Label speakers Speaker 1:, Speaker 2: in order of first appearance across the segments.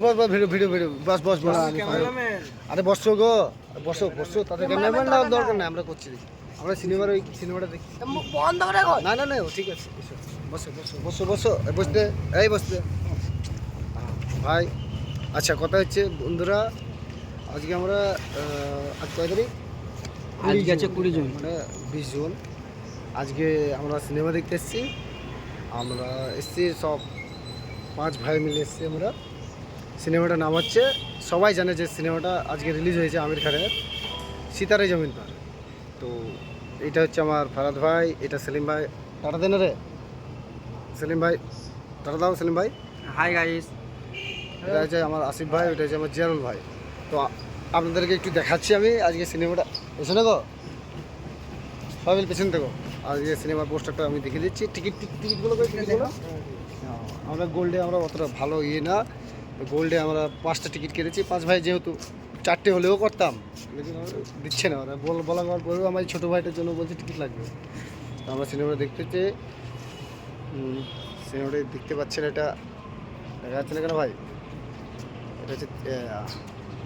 Speaker 1: বস বস video video video বস বস বস আরে বসো গো বসো বসো তাদের ক্যামেরাম্যান না দরকার নাই আমরা করছি আমরা সিনেমার ওই সিনেমাটা দেখি
Speaker 2: বন্ধ করে রাখো।
Speaker 1: না না না ঠিক আছে এসো বসো বসো বসো বসো বসতে এই বসতে ভাই আচ্ছা কথা হচ্ছে বন্ধুরা আজকে আমরা আজ কয় তারিখ
Speaker 2: আজকে আছে 20 জুন
Speaker 1: মানে 20 জুন আজকে আমরা সিনেমা দেখতে এসেছি আমরা এসেছি সব 5 ভাই মিলে এসেছি আমরা সিনেমাটার নাম হচ্ছে সবাই জানে যে সিনেমাটা আজকে রিলিজ হয়েছে আমির খানের সিতারে জমিন পার তো এটা হচ্ছে আমার ফারাদ ভাই এটা সেলিম ভাই টাটা দেন রে সেলিম ভাই টাটা দাও সেলিম ভাই
Speaker 2: হাই গাইস।
Speaker 1: এটা হচ্ছে আমার আসিফ ভাই এটা হচ্ছে আমার জিয়ারুল ভাই তো আপনাদেরকে একটু দেখাচ্ছি আমি আজকে সিনেমাটা এসে না গো সবাই পেছন থেকে আজকে সিনেমার পোস্টারটা আমি দেখে দিচ্ছি টিকিটগুলো আমরা গোল্ডে আমরা অতটা ভালো ইয়ে না গোল্ডে আমরা 5টা টিকিট কেটেছি 5 ভাই যেহেতু 4টে হলেও করতাম লেকিন দিচ্ছে না ওরা বলা পরেও আমার ছোটো ভাইটার জন্য বলছে টিকিট লাগবে তো আমরা সিনেমাটা দেখতে চেয়ে সিনেমাটা দেখতে পাচ্ছেন এটা দেখা যাচ্ছে না কেন ভাই এটা হচ্ছে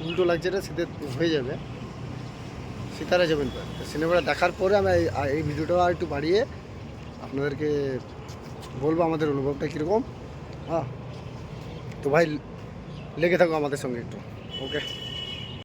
Speaker 1: উল্টো লাগছে এটা শীতে হয়ে যাবে সিতারা যাবেন সিনেমাটা দেখার পরে আমি এই ভিডিওটা আর একটু বাড়িয়ে আপনাদেরকে বলবো আমাদের অনুভবটা কীরকম হ্যাঁ তো ভাই লেগে থাকো আমাদের সঙ্গে একটু ওকে